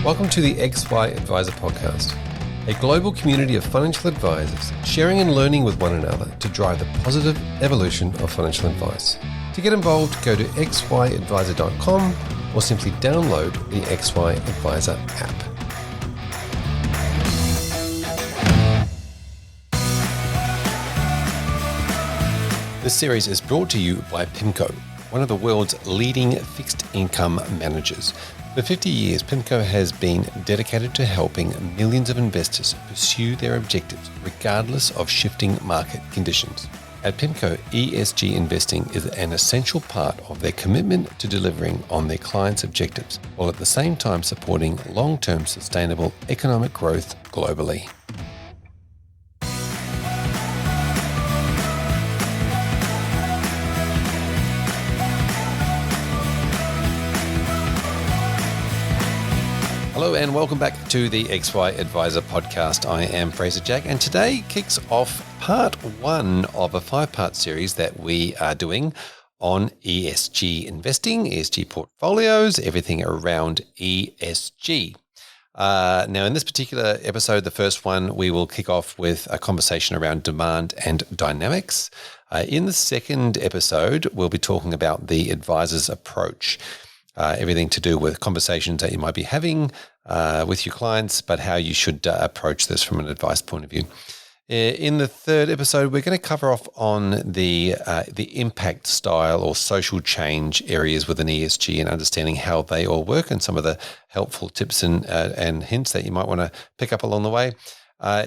Welcome to the XY Advisor podcast, a global community of financial advisors sharing and learning with one another to drive the positive evolution of financial advice. To get involved, go to xyadvisor.com or simply download the XY Advisor app. This series is brought to you by PIMCO, one of the world's leading fixed income managers. For 50 years, PIMCO has been dedicated to helping millions of investors pursue their objectives regardless of shifting market conditions. At PIMCO, ESG investing is an essential part of their commitment to delivering on their clients' objectives, while at the same time supporting long-term sustainable economic growth globally. Hello and welcome back to the XY Advisor podcast. I am Fraser Jack, and today kicks off part one of a 5-part series that we are doing on ESG investing, ESG portfolios, everything around ESG. Now, in this particular episode, the first one, we will kick off with a conversation around demand and dynamics. In the second episode, we'll be talking about the advisor's approach. Everything to do with conversations that you might be having with your clients, but how you should approach this from an advice point of view. In the third episode, we're going to cover off on the impact style or social change areas within ESG and understanding how they all work and some of the helpful tips and hints that you might want to pick up along the way.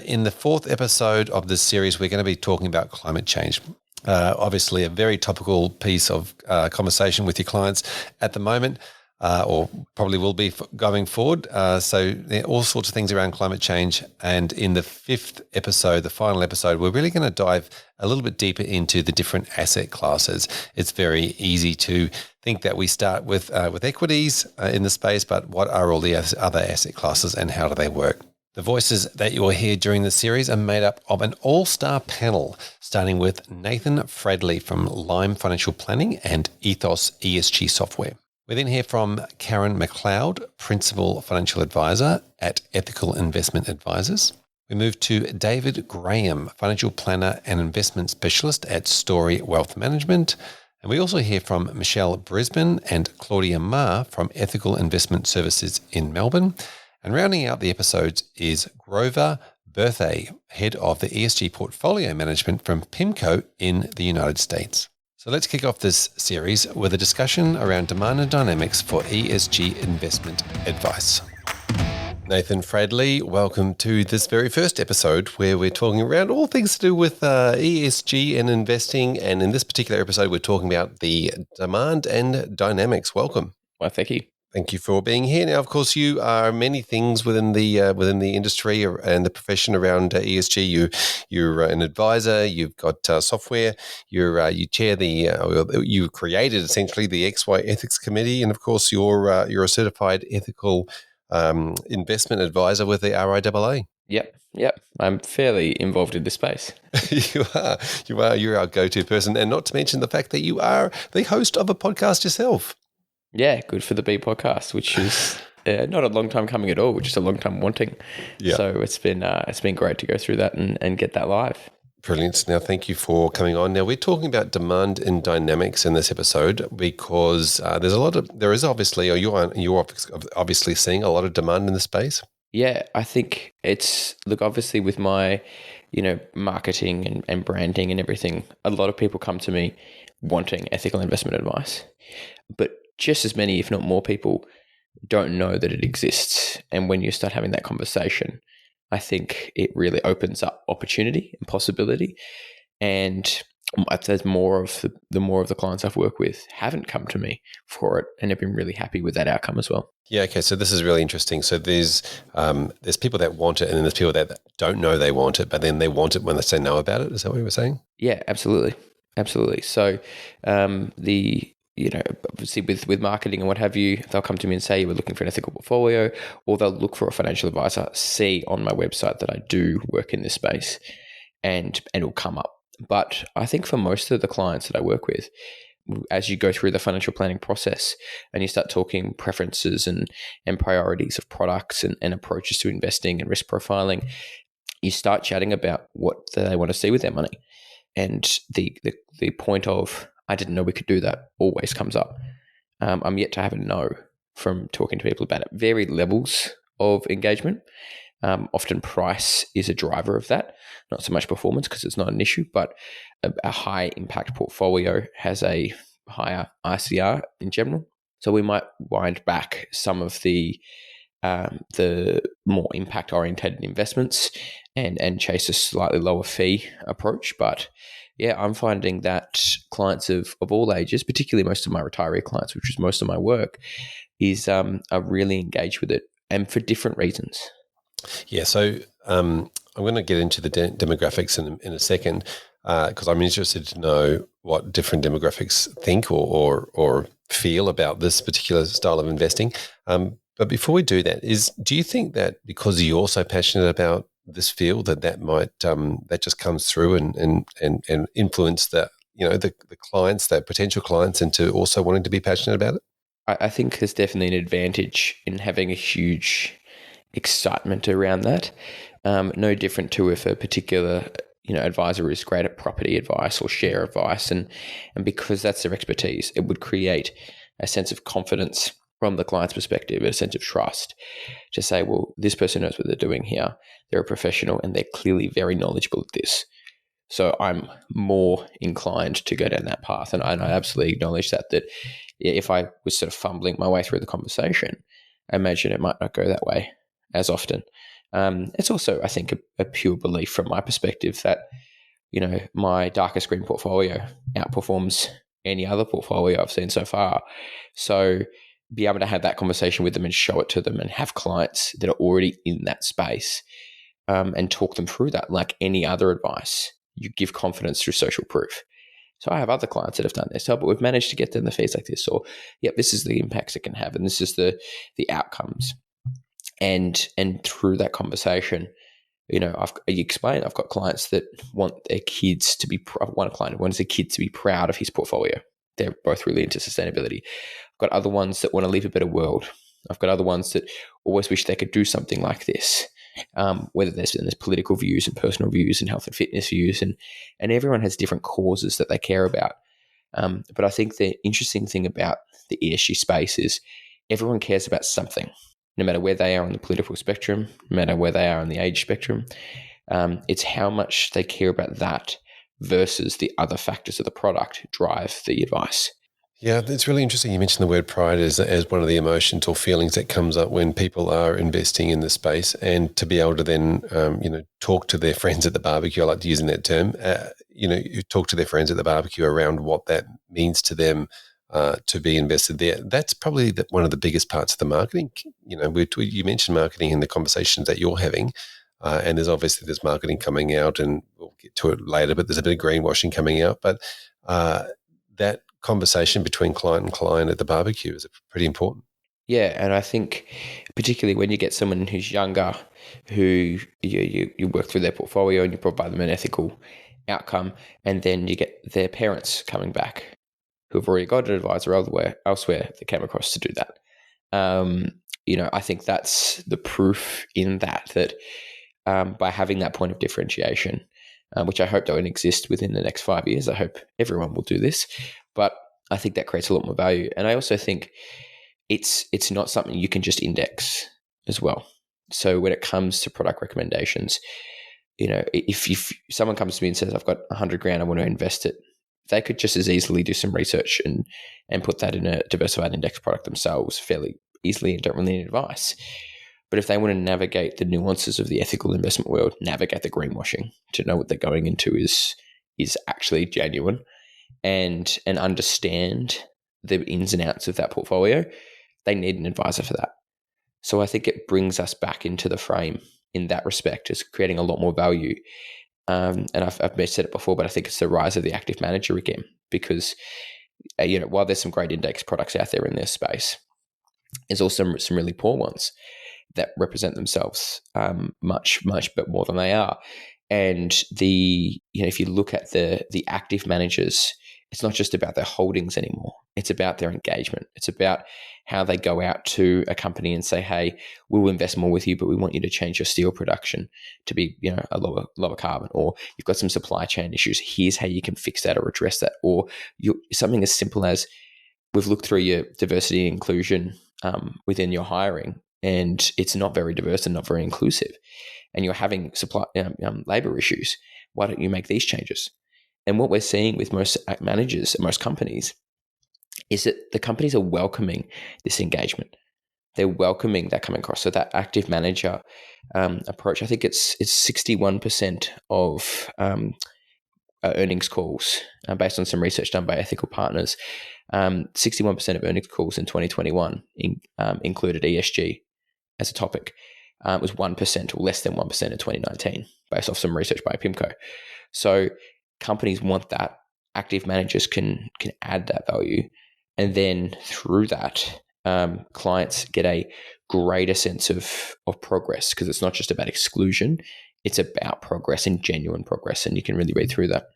In the fourth episode of this series, we're going to be talking about climate change. Obviously, a very topical piece of conversation with your clients at the moment, or probably will be going forward. So there are all sorts of things around climate change. And in the fifth episode, the final episode, we're really going to dive a little bit deeper into the different asset classes. It's very easy to think that we start with equities in the space, but what are all the other asset classes and how do they work? The voices that you will hear during the series are made up of an all-star panel, starting with Nathan Fradley from Lime Financial Planning and Ethos ESG Software. We then hear from Karen McLeod, Principal Financial Advisor at Ethical Investment Advisors. We move to David Graham, Financial Planner and Investment Specialist at Story Wealth Management. And we also hear from Michelle Brisbane and Claudia Ma from Ethical Investment Services in Melbourne. And rounding out the episodes is Grover Berthay, Head of the ESG Portfolio Management from PIMCO in the United States. So let's kick off this series with a discussion around demand and dynamics for ESG investment advice. Nathan Fradley, welcome to this very first episode where we're talking around all things to do with ESG and investing. And in this particular episode, we're talking about the demand and dynamics. Welcome. Well, thank you. Thank you for being here. Now, of course, you are many things within the industry and the profession around ESG. You're an advisor. You've got software. You chair you created essentially the XY Ethics Committee, and of course, you're a certified ethical investment advisor with the RIAA. Yep. I'm fairly involved in this space. You are. You're our go-to person, and not to mention the fact that you are the host of a podcast yourself. Yeah, Good for the Bee podcast, which is not a long time coming at all, just a long time wanting. Yeah. So it's been great to go through that and get that live. Brilliant. Now, thank you for coming on. Now, we're talking about demand and dynamics in this episode because you're obviously seeing a lot of demand in the space. Yeah, I think obviously with my, marketing and branding and everything, a lot of people come to me wanting ethical investment advice, but just as many, if not more people don't know that it exists. And when you start having that conversation, I think it really opens up opportunity and possibility. And I'd say the more of the clients I've worked with haven't come to me for it and have been really happy with that outcome as well. Yeah, okay. So this is really interesting. So there's people that want it and then there's people that don't know they want it, but then they want it when they say no about it. Is that what you were saying? Yeah, absolutely. So obviously with marketing and what have you, they'll come to me and say, we're looking for an ethical portfolio, or they'll look for a financial advisor, see on my website that I do work in this space, and it'll come up. But I think for most of the clients that I work with, as you go through the financial planning process and you start talking preferences and priorities of products and approaches to investing and risk profiling, you start chatting about what they want to see with their money. And the point of, I didn't know we could do that, always comes up. I'm yet to have a no from talking to people about it. Varied levels of engagement. Often price is a driver of that, not so much performance because it's not an issue, but a high impact portfolio has a higher ICR in general. So we might wind back some of the more impact orientated investments and chase a slightly lower fee approach. But yeah, I'm finding that clients of all ages, particularly most of my retiree clients, which is most of my work, is are really engaged with it, and for different reasons. Yeah, so I'm going to get into the demographics in a second because I'm interested to know what different demographics think or feel about this particular style of investing. But before we do that, do you think that because you're also passionate about this field that might that just comes through and influence the clients, the potential clients, into also wanting to be passionate about it? I think there's definitely an advantage in having a huge excitement around that. No different to if a particular advisor is great at property advice or share advice, and because that's their expertise, it would create a sense of confidence from the client's perspective, a sense of trust to say, well, this person knows what they're doing here. They're a professional and they're clearly very knowledgeable at this. So I'm more inclined to go down that path. And I absolutely acknowledge that if I was sort of fumbling my way through the conversation, I imagine it might not go that way as often. It's also, I think, a pure belief from my perspective that, my darkest green portfolio outperforms any other portfolio I've seen so far. So be able to have that conversation with them and show it to them and have clients that are already in that space and talk them through that like any other advice. You give confidence through social proof. So I have other clients that have done this, but we've managed to get them the fees like this, or, yep, this is the impacts it can have, and this is the outcomes. And through that conversation, you explain, I've got clients that want their kids to be, one client who wants their kids to be proud of his portfolio. They're both really into sustainability. I've got other ones that want to leave a better world. I've got other ones that always wish they could do something like this. Whether there's political views and personal views and health and fitness views, and everyone has different causes that they care about. But I think the interesting thing about the ESG space is everyone cares about something, no matter where they are on the political spectrum, no matter where they are on the age spectrum. It's how much they care about that versus the other factors of the product drive the advice. Yeah, it's really interesting. You mentioned the word pride as one of the emotions or feelings that comes up when people are investing in the space, and to be able to then, talk to their friends at the barbecue. I like using that term. You talk to their friends at the barbecue around what that means to them to be invested there. That's probably one of the biggest parts of the marketing. You mentioned marketing in the conversations that you're having, and there's marketing coming out, and we'll get to it later. But there's a bit of greenwashing coming out, but that conversation between client and client at the barbecue is pretty important. Yeah, and I think particularly when you get someone who's younger, who you work through their portfolio and you provide them an ethical outcome, and then you get their parents coming back who have already got an advisor elsewhere that came across to do that. I think that's the proof in that by having that point of differentiation, which I hope don't exist within the next 5 years. I hope everyone will do this, but I think that creates a lot more value. And I also think it's not something you can just index as well. So when it comes to product recommendations, if someone comes to me and says, I've got 100 grand, I want to invest it, they could just as easily do some research and put that in a diversified index product themselves fairly easily and don't really need advice. But if they want to navigate the nuances of the ethical investment world, navigate the greenwashing, to know what they're going into is actually genuine, and understand the ins and outs of that portfolio, they need an advisor for that. So I think it brings us back into the frame in that respect, as creating a lot more value. And I've said it before, but I think it's the rise of the active manager again, because while there's some great index products out there in this space, there's also some really poor ones that represent themselves much but more than they are. And if you look at the active managers it's not just about their holdings anymore. It's about their engagement. It's about how they go out to a company and say, hey, we'll invest more with you, but we want you to change your steel production to be, a lower carbon, or you've got some supply chain issues. Here's how you can fix that or address that. Or something as simple as, we've looked through your diversity and inclusion within your hiring, and it's not very diverse and not very inclusive, and you're having supply labor issues. Why don't you make these changes? And what we're seeing with most managers and most companies is that the companies are welcoming this engagement. They're welcoming that coming across. So that active manager approach, I think it's 61% of earnings calls, based on some research done by Ethical Partners. 61% of earnings calls in 2021 included ESG as a topic. It was 1% or less than 1% in 2019, based off some research by PIMCO. So companies want that. Active managers can add that value. And then through that, clients get a greater sense of progress, because it's not just about exclusion, it's about progress and genuine progress. And you can really read through that.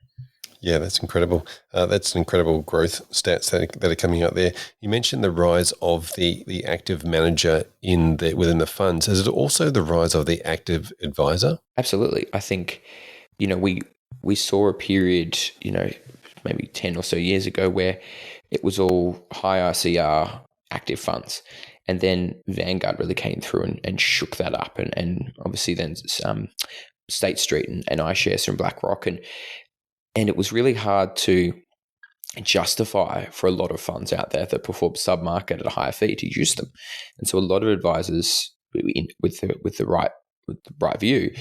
Yeah, that's incredible. That's incredible growth stats that are coming out there. You mentioned the rise of the active manager within the funds. Is it also the rise of the active advisor? Absolutely. I think, we saw a period, maybe 10 or so years ago, where it was all high ICR active funds. And then Vanguard really came through and shook that up. And obviously then State Street and iShares from BlackRock. And it was really hard to justify for a lot of funds out there that perform sub-market at a higher fee to use them. And so a lot of advisors with the right view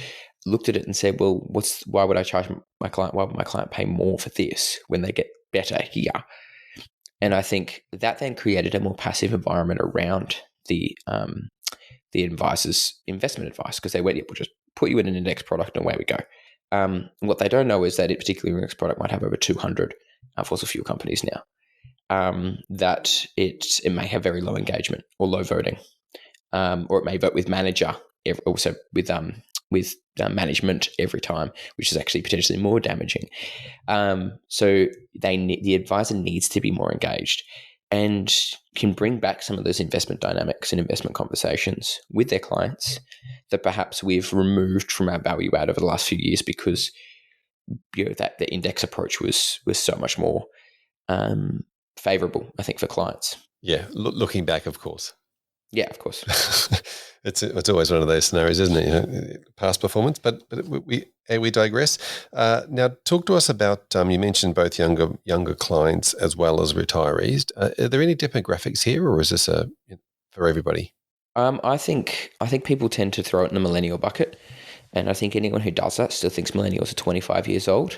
looked at it and said, well, why would I charge my client? Why would my client pay more for this when they get better here? And I think that then created a more passive environment around the advisor's investment advice, because they went, we'll just put you in an index product and away we go. What they don't know is that particularly index product might have over 200 fossil fuel companies now. That it may have very low engagement or low voting, or it may vote with manager, also with management every time, which is actually potentially more damaging. So the advisor needs to be more engaged and can bring back some of those investment dynamics and investment conversations with their clients that perhaps we've removed from our value add over the last few years, because that the index approach was so much more favorable, I think, for clients. Yeah, looking back, of course. Yeah, of course. It's always one of those scenarios, isn't it? Past performance, but we digress. Now, talk to us about. You mentioned both younger clients as well as retirees. Are there any demographics here, or is this for everybody? I think people tend to throw it in the millennial bucket, and I think anyone who does that still thinks millennials are 25 years old.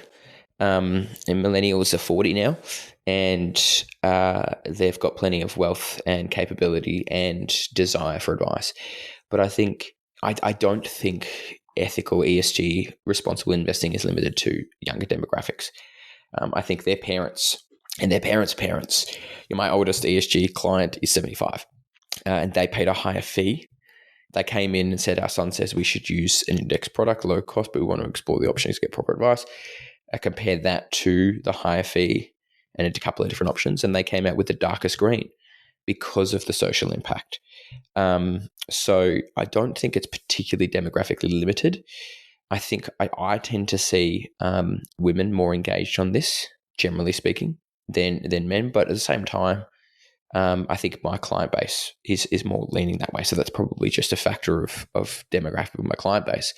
And millennials are 40 now, and they've got plenty of wealth and capability and desire for advice. But I don't think ethical ESG responsible investing is limited to younger demographics. I think their parents and their parents' parents. My oldest ESG client is 75, and they paid a higher fee. They came in and said, our son says we should use an index product, low cost, but we want to explore the options to get proper advice. I compared that to the higher fee and a couple of different options, and they came out with the darkest green because of the social impact. So I don't think it's particularly demographically limited. I think I tend to see women more engaged on this, generally speaking, than men. But at the same time, I think my client base is more leaning that way. So that's probably just a factor of demographic of my client base.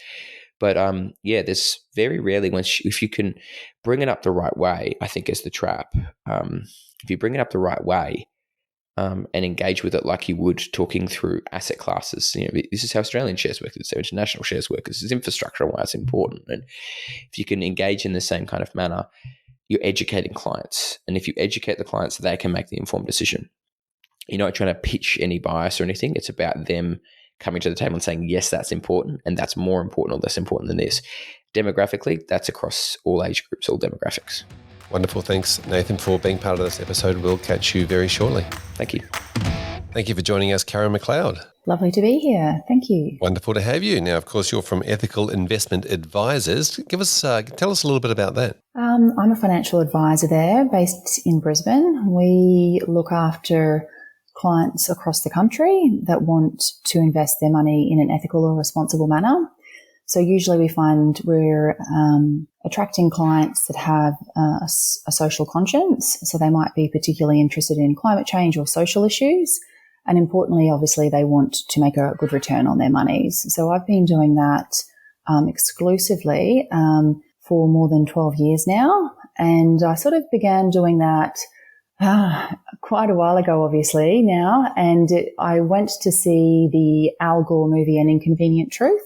But there's very rarely if you can bring it up the right way, I think is the trap. If you bring it up the right way and engage with it like you would talking through asset classes, this is how Australian shares work, this is how international shares work, this is infrastructure and why it's important. And if you can engage in the same kind of manner, you're educating clients. And if you educate the clients, they can make the informed decision. You're not trying to pitch any bias or anything. It's about them coming to the table and saying, yes, that's important, and that's more important or less important than this. Demographically, that's across all age groups, all demographics. Wonderful. Thanks, Nathan, for being part of this episode. We'll catch you very shortly. Thank you. Thank you for joining us, Karen McLeod. Lovely to be here. Thank you. Wonderful to have you. Now, of course, you're from Ethical Investment Advisors. Tell us a little bit about that. I'm a financial advisor there based in Brisbane. We look after clients across the country that want to invest their money in an ethical or responsible manner. So usually we find we're attracting clients that have a social conscience. So they might be particularly interested in climate change or social issues. And importantly, obviously, they want to make a good return on their monies. So I've been doing that exclusively for more than 12 years now. And I sort of began doing that quite a while ago, obviously, now. And I went to see the Al Gore movie, An Inconvenient Truth.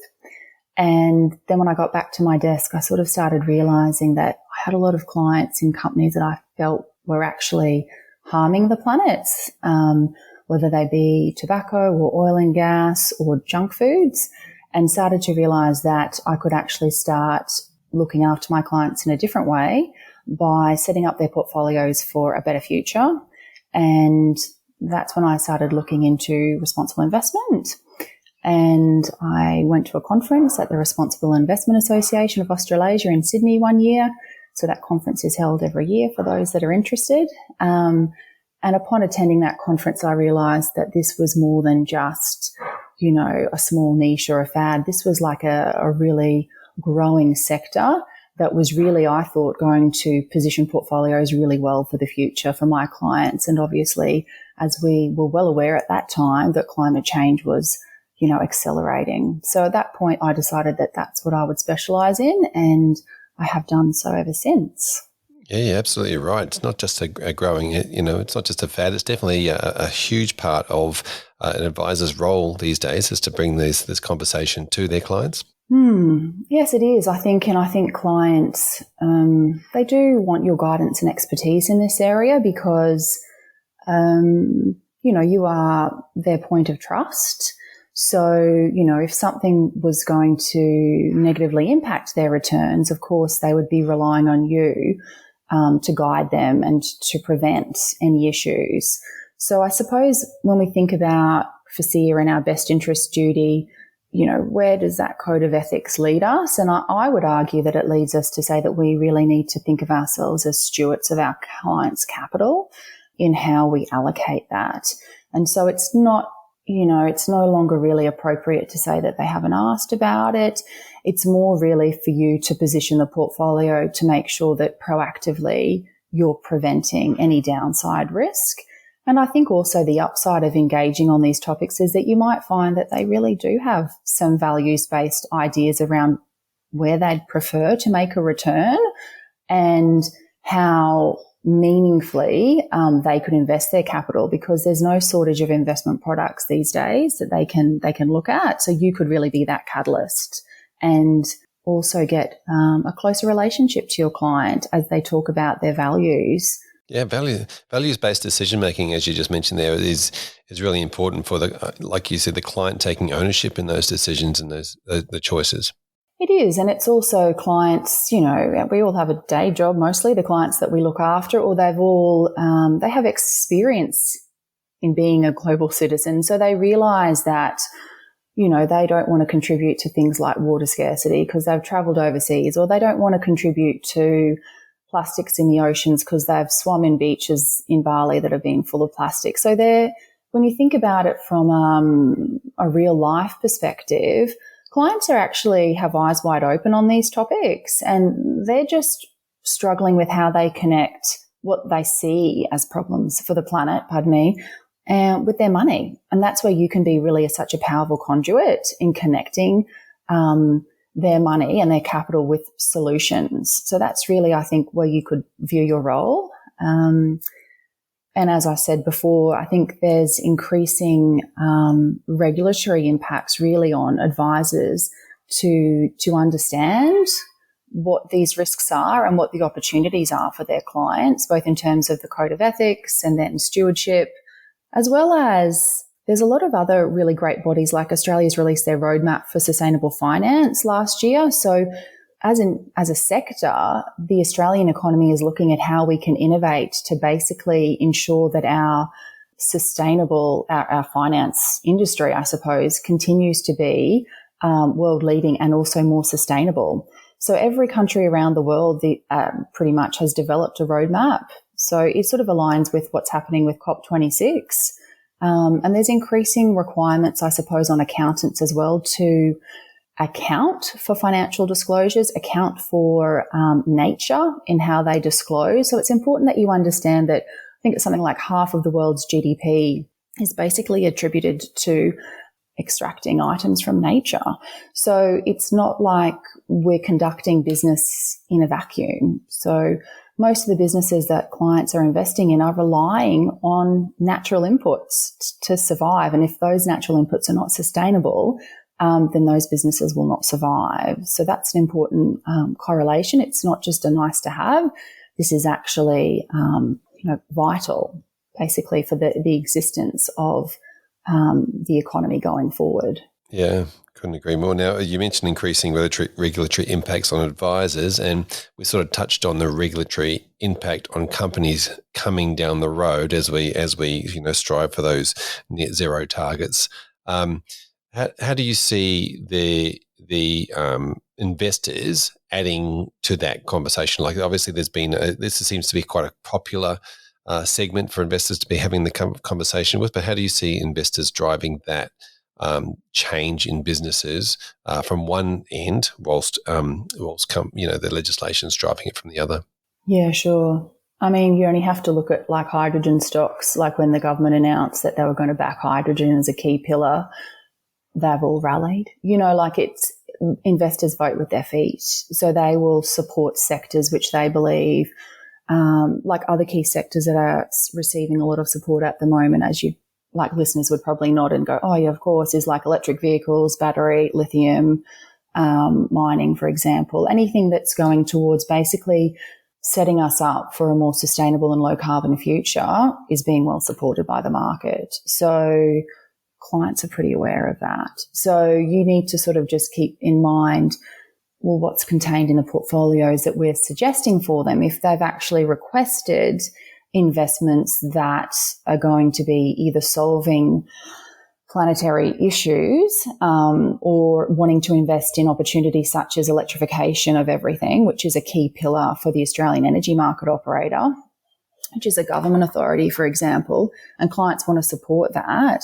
And then when I got back to my desk, I sort of started realizing that I had a lot of clients in companies that I felt were actually harming the planet, whether they be tobacco or oil and gas or junk foods, and started to realize that I could actually start looking after my clients in a different way by setting up their portfolios for a better future. And that's when I started looking into responsible investment. And I went to a conference at the Responsible Investment Association of Australasia in Sydney one year. So that conference is held every year for those that are interested. And upon attending that conference, I realized that this was more than just, a small niche or a fad. This was like a really growing sector that was really, I thought, going to position portfolios really well for the future for my clients. And obviously, as we were well aware at that time, that climate change was accelerating. So at that point, I decided that that's what I would specialize in, and I have done so ever since. Yeah, you're absolutely right. It's not just a growing, it's not just a fad. It's definitely a huge part of an advisor's role these days is to bring this conversation to their clients. Yes, it is. I think clients, they do want your guidance and expertise in this area because, you are their point of trust. So, if something was going to negatively impact their returns, of course, they would be relying on you to guide them and to prevent any issues. So I suppose when we think about FSIA and our best interest duty, where does that code of ethics lead us? And I would argue that it leads us to say that we really need to think of ourselves as stewards of our clients' capital in how we allocate that. And so it's not, it's no longer really appropriate to say that they haven't asked about it. It's more really for you to position the portfolio to make sure that proactively you're preventing any downside risk. And I think also the upside of engaging on these topics is that you might find that they really do have some values-based ideas around where they'd prefer to make a return and how meaningfully they could invest their capital, because there's no shortage of investment products these days that they can look at. So you could really be that catalyst and also get a closer relationship to your client as they talk about their values. Yeah, values-based decision-making, as you just mentioned there, is really important for like you said, the client taking ownership in those decisions and the choices. It is, and it's also clients, we all have a day job mostly, the clients that we look after, or they have experience in being a global citizen. So they realize that, they don't want to contribute to things like water scarcity because they've traveled overseas, or they don't want to contribute to plastics in the oceans because they've swum in beaches in Bali that have been full of plastic. So when you think about it from a real life perspective, clients have eyes wide open on these topics, and they're just struggling with how they connect what they see as problems for the planet, and with their money. And that's where you can be really such a powerful conduit in connecting their money and their capital with solutions. So that's really, I think, where you could view your role. And as I said before, I think there's increasing regulatory impacts really on advisors to understand what these risks are and what the opportunities are for their clients, both in terms of the code of ethics and then stewardship, as well as there's a lot of other really great bodies, like Australia's released their roadmap for sustainable finance last year. So as a sector, the Australian economy is looking at how we can innovate to basically ensure that our sustainable, our finance industry, I suppose, continues to be world leading and also more sustainable. So every country around the world pretty much has developed a roadmap. So it sort of aligns with what's happening with COP26. And there's increasing requirements, I suppose, on accountants as well to account for financial disclosures, account for nature in how they disclose. So it's important that you understand that I think it's something like half of the world's GDP is basically attributed to extracting items from nature. So it's not like we're conducting business in a vacuum. So most of the businesses that clients are investing in are relying on natural inputs to survive. And if those natural inputs are not sustainable, then those businesses will not survive. So that's an important correlation. It's not just a nice to have. This is actually vital, basically, for the existence of the economy going forward. Yeah, couldn't agree more. Now, you mentioned increasing regulatory impacts on advisors, and we sort of touched on the regulatory impact on companies coming down the road as we strive for those net zero targets. How do you see the investors adding to that conversation? Like, obviously, this seems to be quite a popular segment for investors to be having the conversation with, but how do you see investors driving that change in businesses from one end, whilst the legislation's driving it from the other? Yeah, sure. I mean, you only have to look at like hydrogen stocks, like when the government announced that they were going to back hydrogen as a key pillar, they've all rallied. It's investors vote with their feet. So they will support sectors which they believe, like other key sectors that are receiving a lot of support at the moment, as you like listeners would probably nod and go, oh yeah, of course, is like electric vehicles, battery, lithium, mining, for example, anything that's going towards basically setting us up for a more sustainable and low carbon future is being well supported by the market. So clients are pretty aware of that. So you need to sort of just keep in mind, well, what's contained in the portfolios that we're suggesting for them. If they've actually requested investments that are going to be either solving planetary issues or wanting to invest in opportunities such as electrification of everything, which is a key pillar for the Australian energy market operator, which is a government authority, for example, and clients want to support that.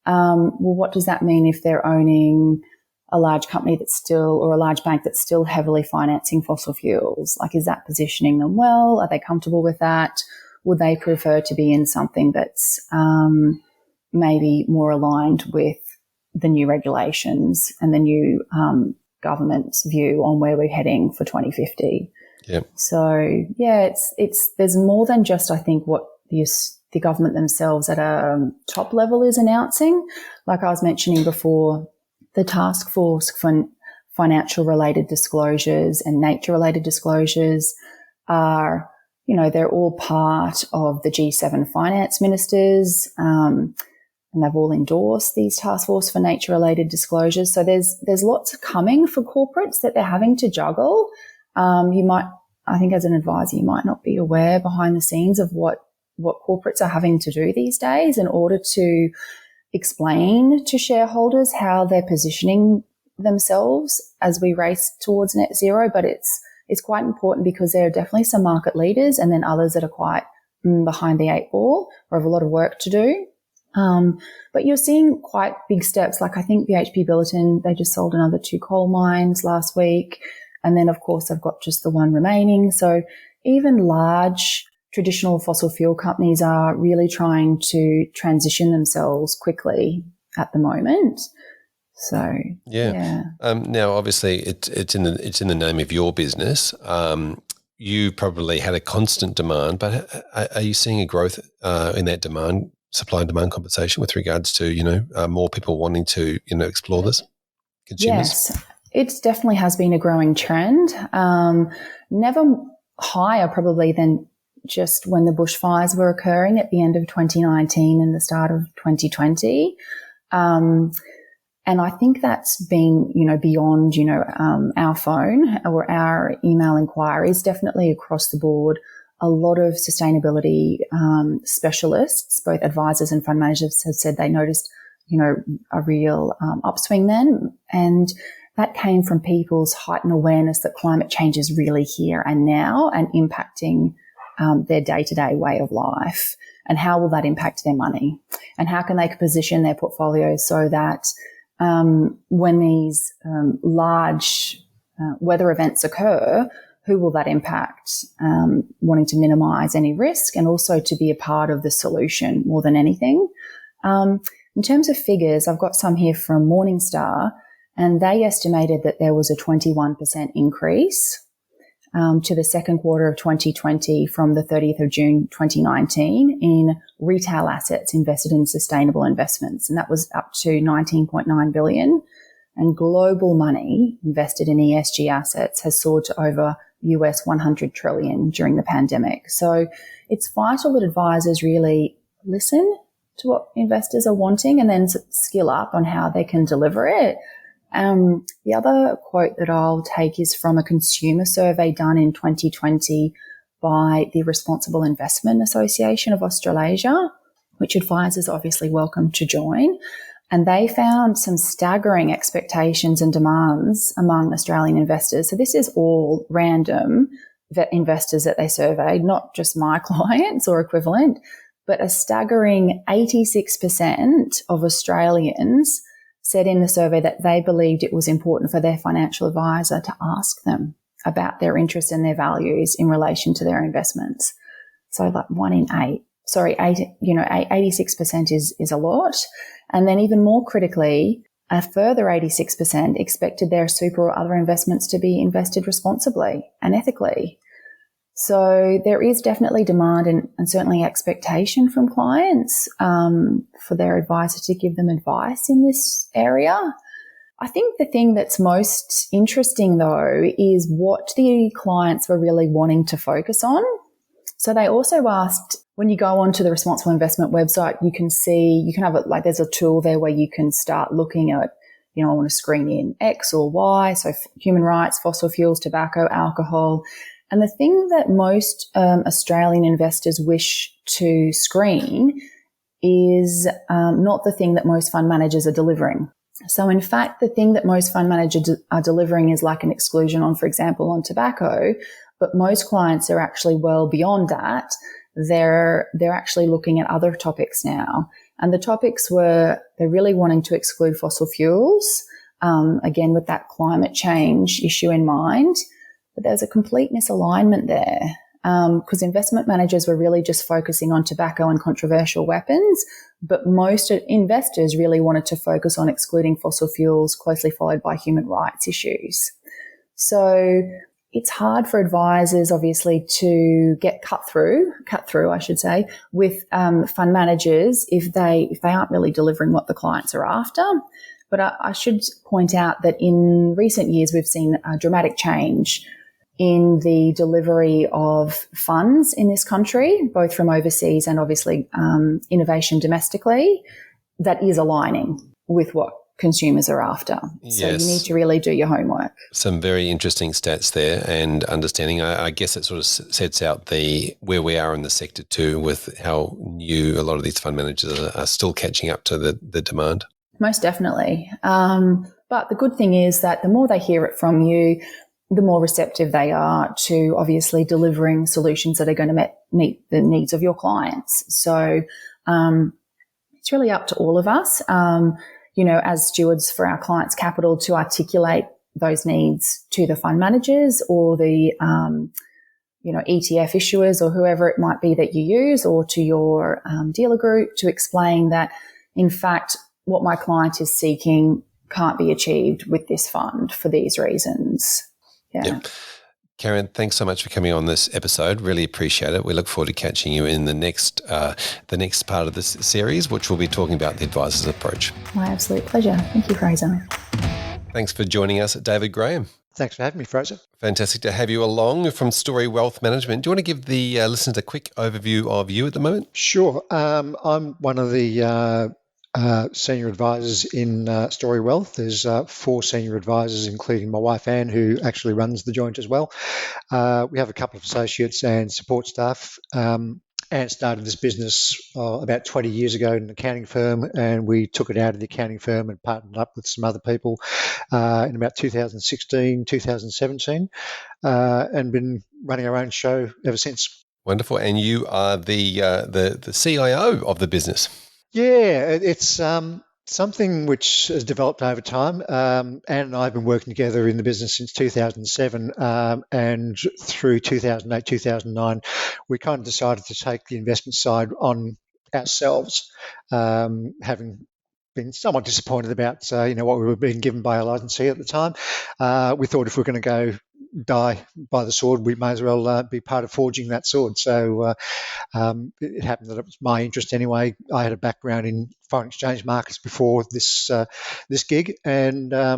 Well, what does that mean if they're owning a large company or a large bank that's still heavily financing fossil fuels? Like, is that positioning them well? Are they comfortable with that? Would they prefer to be in something that's maybe more aligned with the new regulations and the new government's view on where we're heading for 2050? Yeah. So yeah, there's more than just, I think, what the government themselves at a top level is announcing. Like I was mentioning before, the task force for financial related disclosures and nature related disclosures are, they're all part of the G7 finance ministers, and they've all endorsed these task force for nature related disclosures. So there's lots coming for corporates that they're having to juggle. I think as an advisor, you might not be aware behind the scenes of what corporates are having to do these days in order to explain to shareholders how they're positioning themselves as we race towards net zero. But it's quite important because there are definitely some market leaders and then others that are quite behind the eight ball or have a lot of work to do. But you're seeing quite big steps. Like I think the BHP Billiton, they just sold another 2 coal mines last week. And then, of course, they've got just the one remaining. So even large traditional fossil fuel companies are really trying to transition themselves quickly at the moment. So yeah. Now, obviously, it's in the name of your business. You probably had a constant demand, but are you seeing a growth in that demand, supply and demand compensation with regards to more people wanting to explore this? Consumers? Yes, it definitely has been a growing trend. Never higher probably than just when the bushfires were occurring at the end of 2019 and the start of 2020. And I think that's been, beyond, our phone or our email inquiries, definitely across the board. a lot of sustainability specialists, both advisors and fund managers, have said they noticed, a real upswing then. And that came from people's heightened awareness that climate change is really here and now and impacting their day-to-day way of life. And how will that impact their money? And how can they position their portfolios so that when these large weather events occur, who will that impact? Wanting to minimise any risk and also to be a part of the solution more than anything. In terms of figures, I've got some here from Morningstar, and they estimated that there was a 21% increase to the second quarter of 2020 from the 30th of June 2019 in retail assets invested in sustainable investments. And that was up to $19.9 billion. And global money invested in ESG assets has soared to over US $100 trillion during the pandemic. So it's vital that advisors really listen to what investors are wanting and then skill up on how they can deliver it. The other quote that I'll take is from a consumer survey done in 2020 by the Responsible Investment Association of Australasia, which advisors are obviously welcome to join. And they found some staggering expectations and demands among Australian investors. So this is all random investors that they surveyed, not just my clients or equivalent, but a staggering 86% of Australians said in the survey that they believed it was important for their financial advisor to ask them about their interests and their values in relation to their investments. So like 1 in 8. 86% is a lot. And then even more critically, a further 86% expected their super or other investments to be invested responsibly and ethically. So there is definitely demand and certainly expectation from clients for their advisor to give them advice in this area. I think the thing that's most interesting, though, is what the clients were really wanting to focus on. So they also asked, when you go onto the Responsible Investment website, you can have it like there's a tool there where you can start looking at, I want to screen in X or Y, so human rights, fossil fuels, tobacco, alcohol. And the thing that most Australian investors wish to screen is not the thing that most fund managers are delivering. So in fact, the thing that most fund managers are delivering is like an exclusion on, for example, on tobacco, but most clients are actually well beyond that. They're actually looking at other topics now. And the topics were, they're really wanting to exclude fossil fuels, again, with that climate change issue in mind. But there's a complete misalignment there because investment managers were really just focusing on tobacco and controversial weapons, but most investors really wanted to focus on excluding fossil fuels, closely followed by human rights issues. So it's hard for advisors, obviously, to get cut through, I should say, with fund managers if they aren't really delivering what the clients are after. But I should point out that in recent years, we've seen a dramatic change in the delivery of funds in this country, both from overseas and obviously innovation domestically, that is aligning with what consumers are after. So yes. You need to really do your homework. Some very interesting stats there and understanding. I guess it sort of sets out where we are in the sector too, with how new a lot of these fund managers are still catching up to the demand. Most definitely. But the good thing is that the more they hear it from you, the more receptive they are to obviously delivering solutions that are going to meet the needs of your clients. So it's really up to all of us, as stewards for our clients' capital, to articulate those needs to the fund managers or the ETF issuers or whoever it might be that you use, or to your dealer group, to explain that, in fact, what my client is seeking can't be achieved with this fund for these reasons. Yeah. Yep. Karen, thanks so much for coming on this episode. Really appreciate it. We look forward to catching you in the next part of this series, which we'll be talking about the advisor's approach. My absolute pleasure. Thank you, Fraser. Thanks for joining us, David Graham. Thanks for having me, Fraser. Fantastic to have you along from Story Wealth Management. Do you want to give the listeners a quick overview of you at the moment? Sure. I'm one of the senior advisors in Story Wealth. There's 4 senior advisors, including my wife Anne, who actually runs the joint as well. We have a couple of associates and support staff. Anne started this business about 20 years ago in an accounting firm, and we took it out of the accounting firm and partnered up with some other people in about 2016, 2017, and been running our own show ever since. Wonderful. And you are the CIO of the business. Yeah, it's something which has developed over time. Anne and I have been working together in the business since 2007, and through 2008, 2009, we kind of decided to take the investment side on ourselves, having been somewhat disappointed about what we were being given by our licensee at the time. We thought if we're going to go die by the sword, we may as well be part of forging that sword. So it happened that it was my interest anyway. I had a background in foreign exchange markets before this gig, and I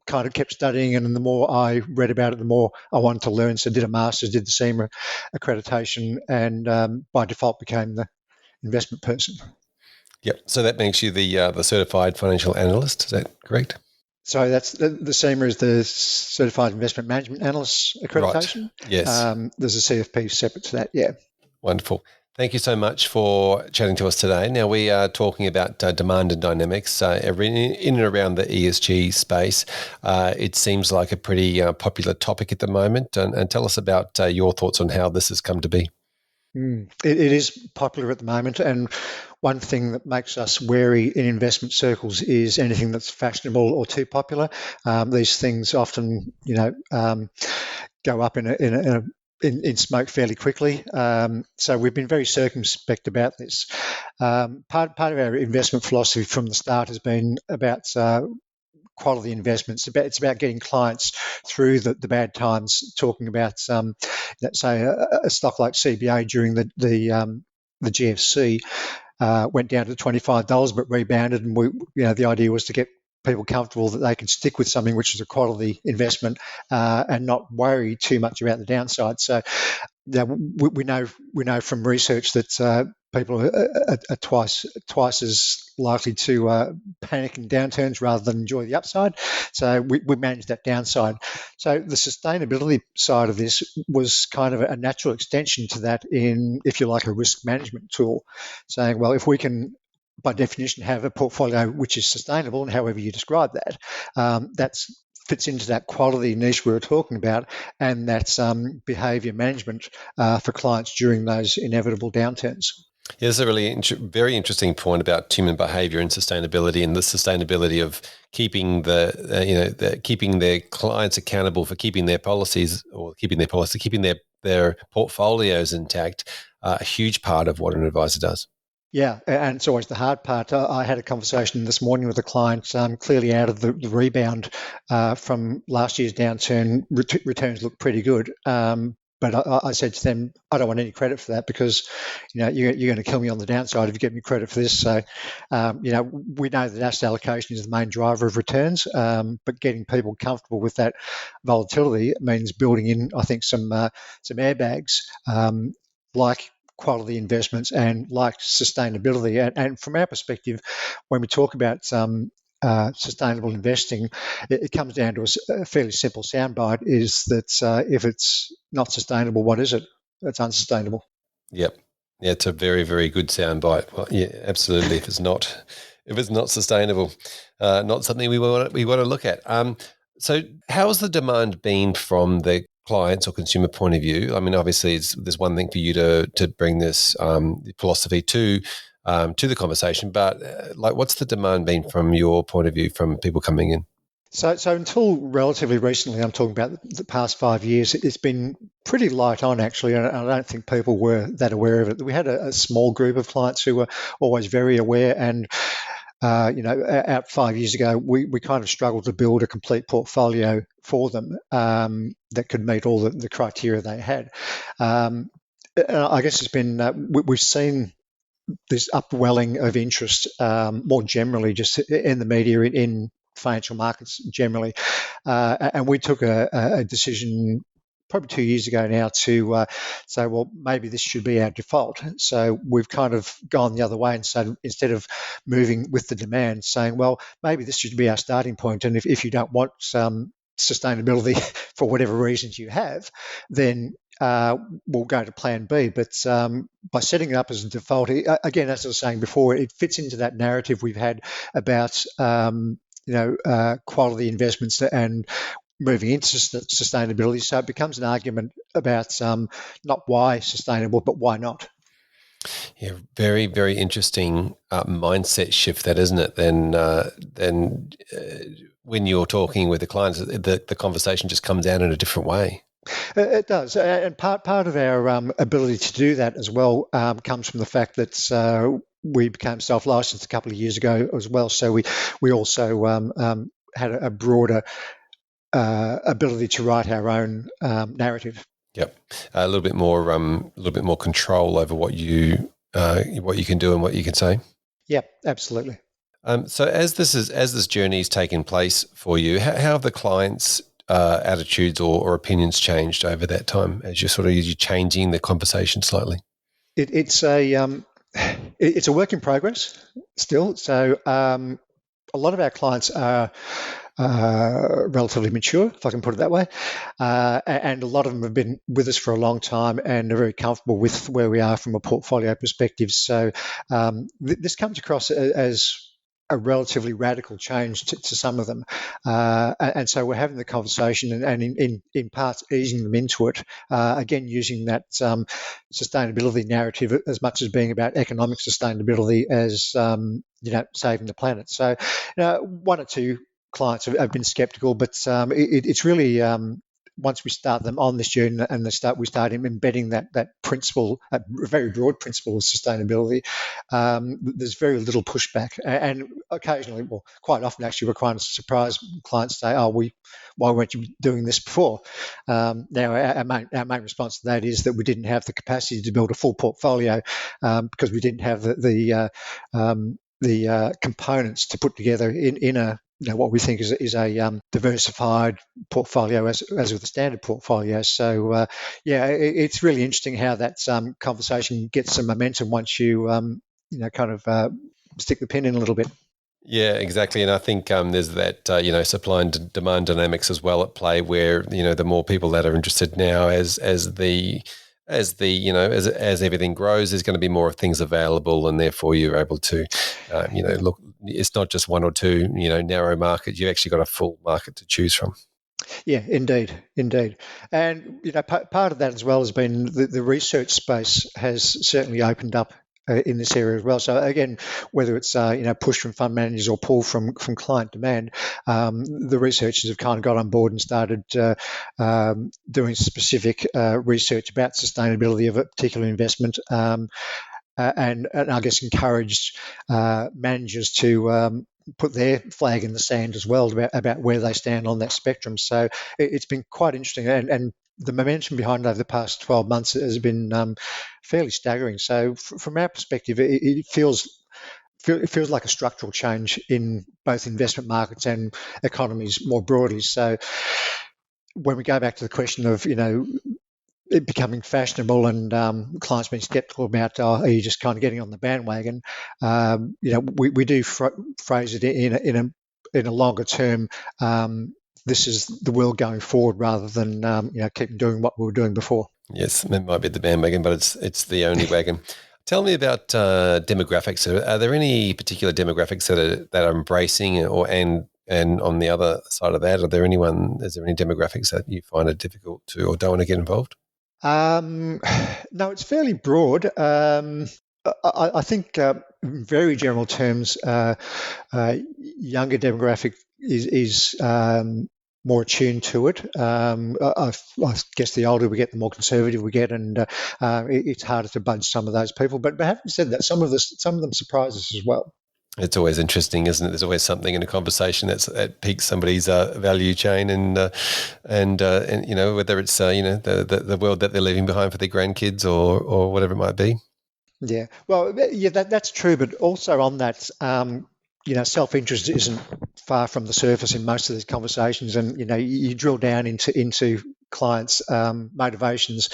kind of kept studying, and the more I read about it, the more I wanted to learn. So did a master's, did the SEMA accreditation, and by default became the investment person. Yep. So that makes you the certified financial analyst. Is that correct? So that's the SEMA is the Certified Investment Management Analyst accreditation. Right. Yes. There's a CFP separate to that. Yeah. Wonderful. Thank you so much for chatting to us today. Now, we are talking about demand and dynamics in and around the ESG space. It seems like a pretty popular topic at the moment. And tell us about your thoughts on how this has come to be. It is popular at the moment, and one thing that makes us wary in investment circles is anything that's fashionable or too popular. These things often, go up in smoke fairly quickly. So we've been very circumspect about this. Part of our investment philosophy from the start has been about quality investments. It's about getting clients through the bad times. Talking about, let's say, a stock like CBA during the GFC went down to $25, but rebounded, and the idea was to get people comfortable that they can stick with something which is a quality investment and not worry too much about the downside. So we know from research that people are twice as likely to panic in downturns rather than enjoy the upside. So we manage that downside. So the sustainability side of this was kind of a natural extension to that in, if you like, a risk management tool, saying, well, if we can, by definition, have a portfolio which is sustainable, and however you describe that, that's fits into that quality niche we were talking about, and that's behaviour management for clients during those inevitable downturns. Yeah, there's a really very interesting point about human behaviour and sustainability, and the sustainability of keeping keeping their clients accountable for keeping their policies keeping their portfolios intact. A huge part of what an advisor does. Yeah, and it's always the hard part. I had a conversation this morning with a client, clearly out of the rebound from last year's downturn. Returns look pretty good. But I said to them, I don't want any credit for that because, you're going to kill me on the downside if you get me credit for this. So, we know that asset allocation is the main driver of returns, but getting people comfortable with that volatility means building in, I think, some airbags like quality investments and like sustainability. And from our perspective, when we talk about sustainable investing, it comes down to a fairly simple soundbite: is that if it's not sustainable, what is it? It's unsustainable. Yep. Yeah, it's a very, very good soundbite. Well, yeah, absolutely. If it's not sustainable, not something we want to look at. So, how's the demand been from the clients or consumer point of view? I mean, obviously, there's one thing for you to bring this philosophy to the conversation, but what's the demand been from your point of view from people coming in? So until relatively recently, I'm talking about the past 5 years, it's been pretty light on, actually, and I don't think people were that aware of it. We had a small group of clients who were always very aware, and out 5 years ago, we kind of struggled to build a complete portfolio for them that could meet all the criteria they had. I guess it's been we've seen this upwelling of interest more generally just in the media, in financial markets generally, and we took a decision probably 2 years ago now to say, well, maybe this should be our default. So we've kind of gone the other way and said, instead of moving with the demand, saying, well, maybe this should be our starting point. And if you don't want sustainability for whatever reasons you have, then we'll go to plan B. But by setting it up as a default, again, as I was saying before, it fits into that narrative we've had about quality investments and moving into sustainability. So it becomes an argument about not why sustainable, but why not. Yeah, very, very interesting mindset shift, that, isn't it? Then when you're talking with the clients, the conversation just comes out in a different way. It does, and part of our ability to do that as well comes from the fact that we became self-licensed a couple of years ago as well. So we also had a broader ability to write our own narrative. Yep, a little bit more control over what you can do and what you can say. Yep, absolutely. So as this journey is taking place for you, how have the clients' attitudes or opinions changed over that time as you're changing the conversation slightly? It's a work in progress still. So a lot of our clients are relatively mature, if I can put it that way, and a lot of them have been with us for a long time and are very comfortable with where we are from a portfolio perspective. So this comes across as a relatively radical change to some of them, and so we're having the conversation and in parts easing them into it, again using that sustainability narrative as much as being about economic sustainability as saving the planet. So one or two clients have been skeptical, but it's really once we start them on this journey and we start embedding that principle, a very broad principle of sustainability, there's very little pushback. And occasionally, well, quite often actually, we're quite surprised clients say, why weren't you doing this before? Now, our main response to that is that we didn't have the capacity to build a full portfolio because we didn't have the components to put together in a what we think is a diversified portfolio as with a standard portfolio. So it's really interesting how that conversation gets some momentum once you stick the pin in a little bit. Yeah, exactly. And I think there's that, supply and demand dynamics as well at play where, the more people that are interested now as everything grows, there's going to be more things available, and therefore you're able to, look. It's not just one or two, narrow markets. You've actually got a full market to choose from. Yeah, indeed, and part of that as well has been the research space has certainly opened up in this area as well. So again, whether it's push from fund managers or pull from client demand, the researchers have kind of got on board and started doing specific research about sustainability of a particular investment, and I guess encouraged managers to put their flag in the sand as well about where they stand on that spectrum. So it's been quite interesting, and the momentum behind it over the past 12 months has been fairly staggering. So from our perspective, it feels like a structural change in both investment markets and economies more broadly. So when we go back to the question of, it becoming fashionable and clients being skeptical about, are you just kind of getting on the bandwagon? We do phrase it in a longer term. This is the world going forward rather than keep doing what we were doing before. Yes, it might be the bandwagon, but it's the only wagon. Tell me about demographics. Are there any particular demographics that are embracing, and on the other side of that, is there any demographics that you find it difficult to or don't want to get involved? No, it's fairly broad. I think in very general terms, younger demographic is more attuned to it. I guess the older we get, the more conservative we get, and it's harder to budge some of those people. But having said that, some of them surprise us as well. It's always interesting, isn't it? There's always something in a conversation that piques somebody's value chain, and whether it's the world that they're leaving behind for their grandkids or whatever it might be. Yeah, well, yeah, that's true. But also on that, self-interest isn't far from the surface in most of these conversations, and you drill down into clients' motivations,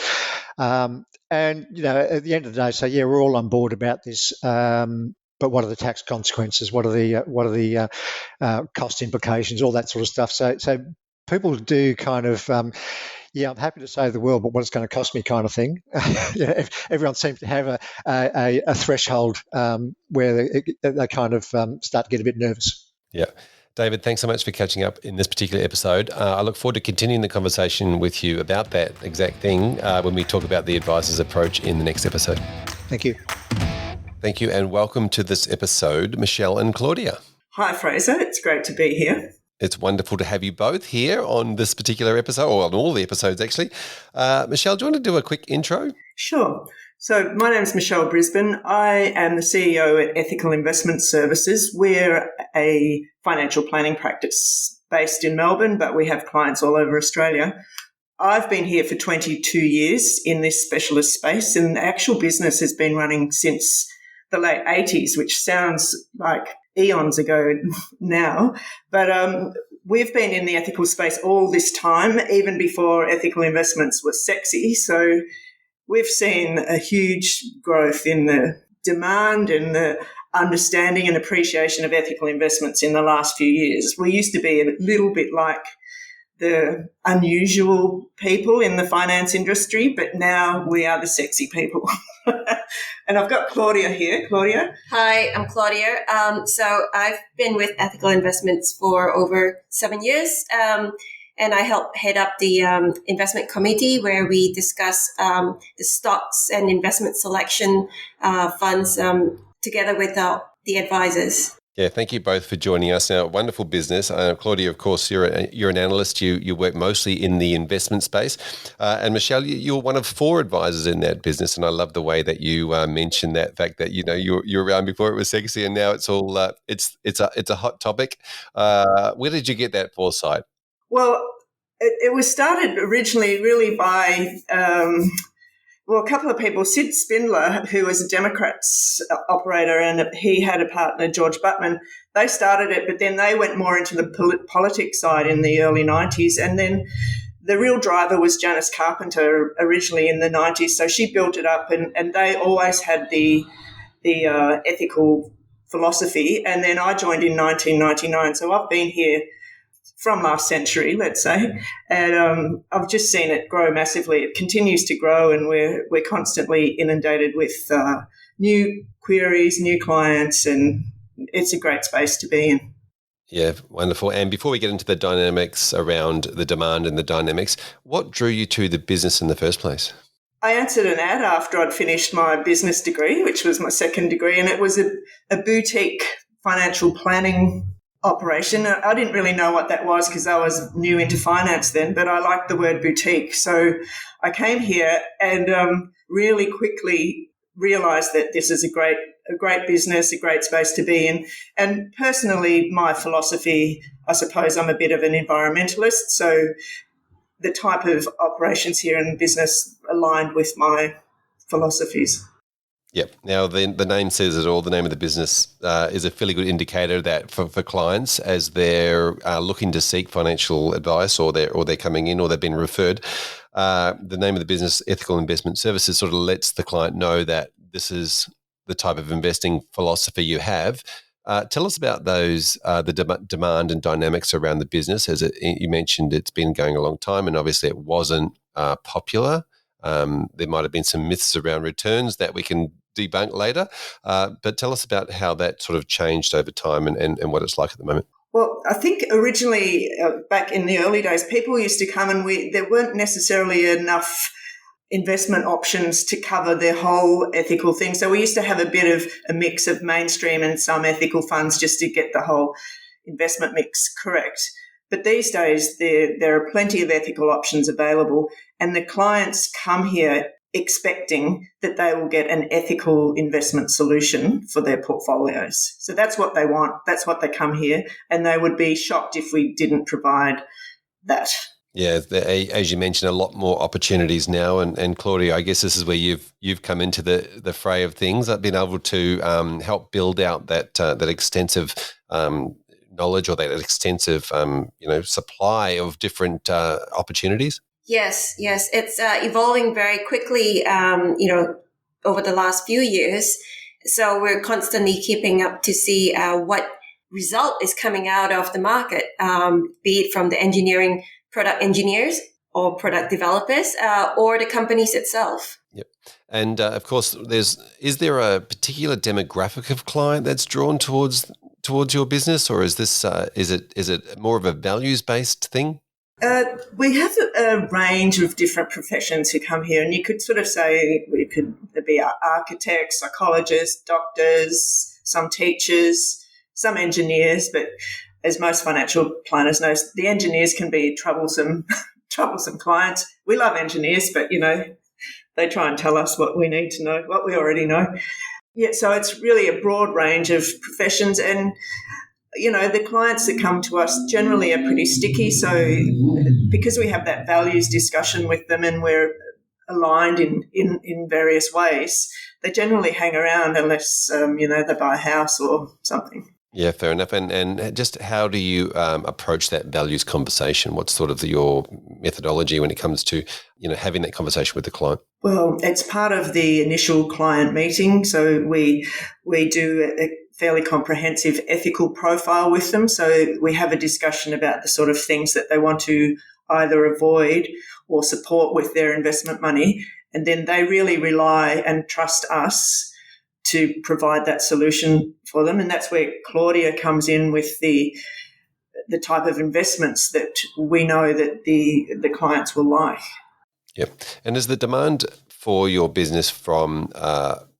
and at the end of the day, say, yeah, we're all on board about this. But what are the tax consequences? What are the cost implications? All that sort of stuff. So people do kind of, I'm happy to save the world, but what it's going to cost me, kind of thing. Everyone seems to have a threshold where they kind of start to get a bit nervous. Yeah. David, thanks so much for catching up in this particular episode. I look forward to continuing the conversation with you about that exact thing when we talk about the advisor's approach in the next episode. Thank you. Thank you, and welcome to this episode, Michelle and Claudia. Hi, Fraser. It's great to be here. It's wonderful to have you both here on this particular episode, or on all the episodes, actually. Michelle, do you want to do a quick intro? Sure. So my name is Michelle Brisbane. I am the CEO at Ethical Investment Services. We're a financial planning practice based in Melbourne, but we have clients all over Australia. I've been here for 22 years in this specialist space, and the actual business has been running since the late 80s, which sounds like eons ago now. But we've been in the ethical space all this time, even before ethical investments were sexy. So we've seen a huge growth in the demand and the understanding and appreciation of ethical investments in the last few years. We used to be a little bit like the unusual people in the finance industry, but now we are the sexy people. And I've got Claudia here. Claudia? Hi, I'm Claudia. So I've been with Ethical Investments for over 7 years, and I help head up the investment committee where we discuss the stocks and investment selection funds together with the advisors. Yeah, thank you both for joining us. Now, wonderful business. Claudia, of course, you're an analyst. You work mostly in the investment space. And Michelle, you're one of 4 advisors in that business. And I love the way that you mentioned that fact that, you're around before it was sexy and now it's all, it's a hot topic. Where did you get that foresight? Well, it was started originally really by a couple of people. Sid Spindler, who was a Democrats operator, and he had a partner, George Buttman. They started it, but then they went more into the politics side in the early 90s. And then the real driver was Janice Carpenter originally in the 90s. So she built it up, and they always had the ethical philosophy. And then I joined in 1999. So I've been here from last century, let's say, and I've just seen it grow massively. It continues to grow, and we're constantly inundated with new queries, new clients, and it's a great space to be in. Yeah, wonderful. And before we get into the dynamics around the demand and the dynamics, what drew you to the business in the first place? I answered an ad after I'd finished my business degree, which was my second degree, and it was a boutique financial planning operation. I didn't really know what that was because I was new into finance then, but I liked the word boutique. So I came here and really quickly realised that this is a great business, a great space to be in. And personally, my philosophy, I suppose I'm a bit of an environmentalist, so the type of operations here in business aligned with my philosophies. Yep. Now, the name says it all. The name of the business is a fairly good indicator that for clients as they're looking to seek financial advice, or they're coming in, or they've been referred. The name of the business, Ethical Investment Services, sort of lets the client know that this is the type of investing philosophy you have. Tell us about those, the demand and dynamics around the business. As you mentioned, it's been going a long time, and obviously it wasn't popular. There might have been some myths around returns that we can debunk later, but tell us about how that sort of changed over time and what it's like at the moment. Well, I think originally back in the early days, people used to come and there weren't necessarily enough investment options to cover their whole ethical thing. So we used to have a bit of a mix of mainstream and some ethical funds just to get the whole investment mix correct. But these days, there are plenty of ethical options available, and the clients come here expecting that they will get an ethical investment solution for their portfolios. So that's what they want. That's what they come here, and they would be shocked if we didn't provide that. Yeah, as you mentioned, a lot more opportunities now, and Claudia, I guess this is where you've come into the fray of things. I've been able to help build out that extensive knowledge or that extensive supply of different opportunities. Yes, it's evolving very quickly. Over the last few years, so we're constantly keeping up to see what result is coming out of the market, be it from the engineering product engineers or product developers or the companies itself. Yep. And of course, is there a particular demographic of client that's drawn towards your business, or is this is it more of a values based thing? We have a range of different professions who come here, and you could sort of say there'd be architects, psychologists, doctors, some teachers, some engineers, but as most financial planners know, the engineers can be troublesome clients. We love engineers, but, they try and tell us what we need to know, what we already know. Yeah, so it's really a broad range of professions, and, the clients that come to us generally are pretty sticky. So because we have that values discussion with them and we're aligned in various ways, they generally hang around unless, they buy a house or something. Yeah, fair enough. And just how do you approach that values conversation? What's sort of your methodology when it comes to, having that conversation with the client? Well, it's part of the initial client meeting. So we do a fairly comprehensive ethical profile with them. So we have a discussion about the sort of things that they want to either avoid or support with their investment money. And then they really rely and trust us to provide that solution for them. And that's where Claudia comes in with the type of investments that we know that the clients will like. Yep. And is the demand for your business from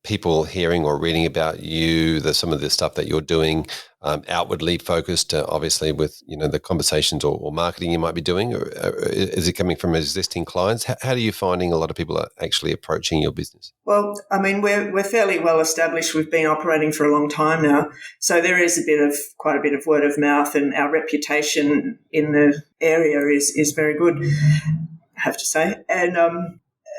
people hearing or reading about you, some of the stuff that you're doing, outwardly focused, obviously with the conversations or marketing you might be doing, or is it coming from existing clients? How are you finding a lot of people are actually approaching your business? Well, I mean, we're fairly well established. We've been operating for a long time now, so there is quite a bit of word of mouth, and our reputation in the area is very good, I have to say. And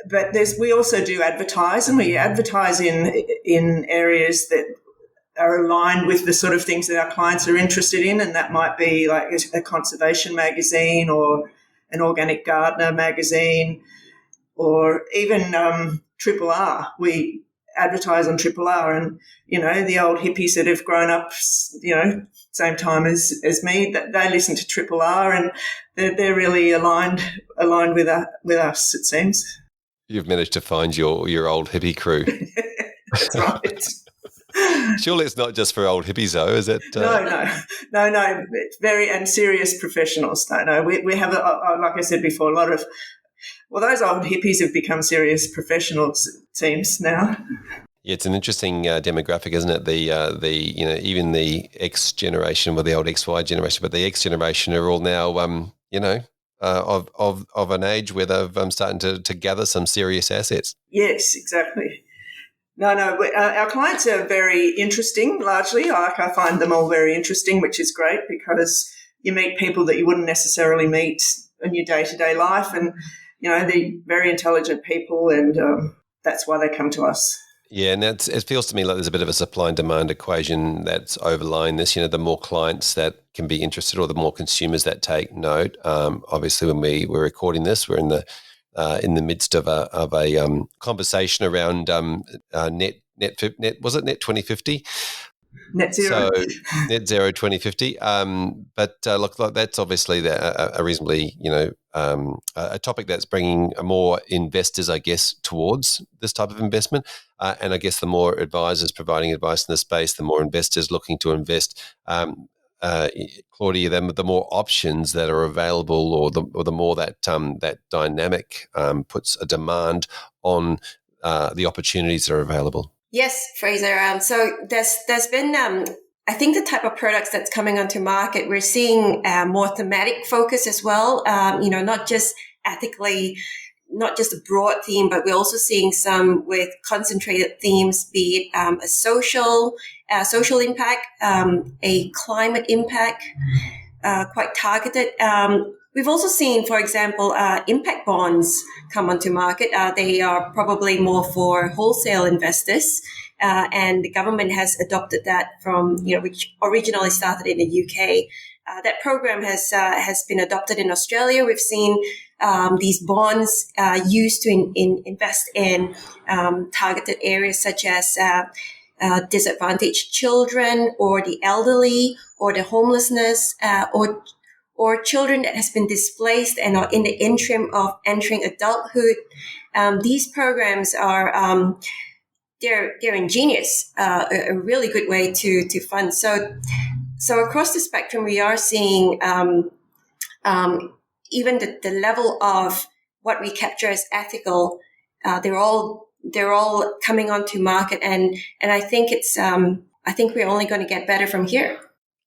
but we also do advertise, and we advertise in areas that are aligned with the sort of things that our clients are interested in, and that might be like a conservation magazine or an organic gardener magazine, or even Triple R. We advertise on Triple R, and the old hippies that have grown up, same time as me, that they listen to Triple R, and they're really aligned with us. It seems. You've managed to find your old hippie crew. That's right. Surely it's not just for old hippies, though, is it? No. It's very serious professionals. No. We have, like I said before, a lot of. Well, those old hippies have become serious professionals, it seems now. Yeah, it's an interesting demographic, isn't it? Even the X generation, or the old XY generation, but the X generation are all now, of an age where they've starting to gather some serious assets. Yes, exactly. No, our clients are very interesting, largely. I find them all very interesting, which is great because you meet people that you wouldn't necessarily meet in your day-to-day life, and, they're very intelligent people, and that's why they come to us. Yeah, and it feels to me like there's a bit of a supply and demand equation that's overlying this. The more clients that can be interested, or the more consumers that take note. Obviously, when we're recording this, we're in the midst of a conversation around net was it net 2050? Net zero. So net zero 2050. But look, that's obviously a reasonably, a topic that's bringing more investors, I guess, towards this type of investment. And I guess the more advisors providing advice in the space, the more investors looking to invest. Claudia, the more options that are available, or the more that that dynamic puts a demand on the opportunities that are available. Yes, Fraser. So there's been, I think, the type of products that's coming onto market, we're seeing more thematic focus as well. Not just ethically, not just a broad theme, but we're also seeing some with concentrated themes, be it a social impact, a climate impact, quite targeted. We've also seen, for example, impact bonds come onto market. They are probably more for wholesale investors, and the government has adopted that from, which originally started in the UK. That program has been adopted in Australia. We've seen these bonds used to invest in targeted areas such as disadvantaged children, or the elderly, or the homelessness, or children that has been displaced and are in the interim of entering adulthood. These programs are they're ingenious, a really good way to fund. So across the spectrum, we are seeing even the level of what we capture as ethical. They're all coming onto market, and I think I think we're only going to get better from here.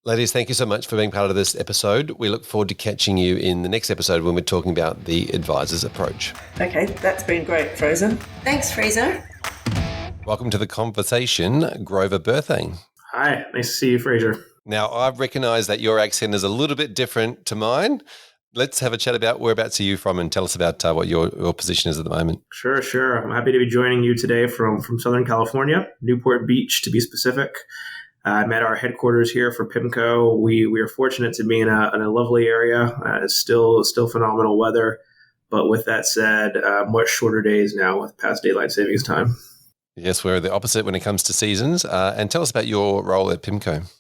Ladies, thank you so much for being part of this episode. We look forward to catching you in the next episode when we're talking about the advisor's approach. Okay, that's been great, Fraser. Thanks, Fraser. Welcome to the conversation, Grover Berthang. Hi, nice to see you, Fraser. Now, I recognise that your accent is a little bit different to mine. Let's have a chat about whereabouts are you from, and tell us about what your position is at the moment. Sure. I'm happy to be joining you today from Southern California, Newport Beach to be specific. I'm at our headquarters here for PIMCO. We are fortunate to be in a lovely area. It's still phenomenal weather, but with that said, much shorter days now with past daylight savings time. Yes, we're the opposite when it comes to seasons. And tell us about your role at PIMCO.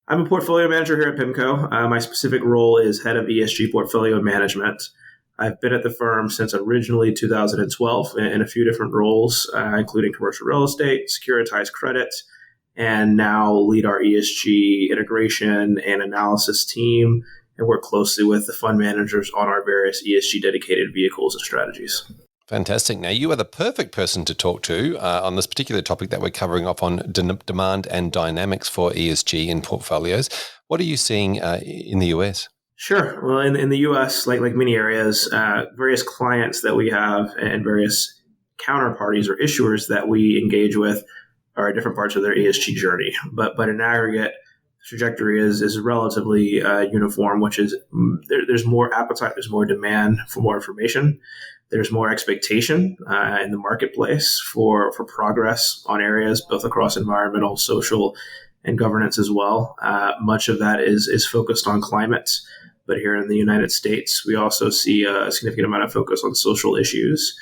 I'm a portfolio manager here at PIMCO. My specific role is head of ESG Portfolio Management. I've been at the firm since originally 2012 in a few different roles, including commercial real estate, securitized credit, and now lead our ESG integration and analysis team and work closely with the fund managers on our various ESG dedicated vehicles and strategies. Fantastic. Now, you are the perfect person to talk to on this particular topic that we're covering off on demand and dynamics for ESG in portfolios. What are you seeing in the US? Sure. Well, in the US, like many areas, various clients that we have and various counterparties or issuers that we engage with are at different parts of their ESG journey. But in aggregate, the trajectory is relatively uniform, which is there's more appetite, there's more demand for more information. There's more expectation in the marketplace for progress on areas both across environmental, social, and governance as well. Much of that is focused on climate, but here in the United States, we also see a significant amount of focus on social issues.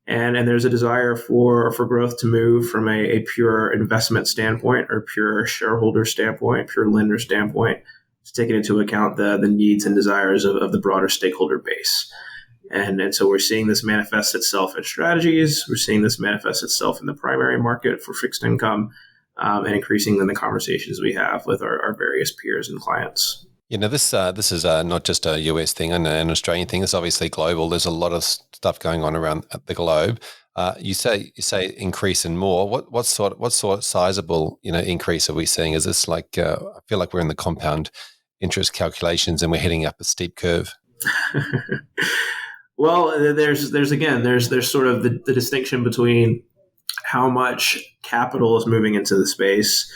And there's a desire for growth to move from a pure investment standpoint or pure shareholder standpoint, pure lender standpoint, to taking into account the needs and desires of the broader stakeholder base. And so we're seeing this manifest itself in strategies. We're seeing this manifest itself in the primary market for fixed income, and increasingly in the conversations we have with our various peers and clients. You know, this is not just a US thing and an Australian thing. It's obviously global. There's a lot of stuff going on around the globe. You say increase and more. What sort of sizable increase are we seeing? Is this like I feel like we're in the compound interest calculations and we're heading up a steep curve? Well, there's sort of the distinction between how much capital is moving into the space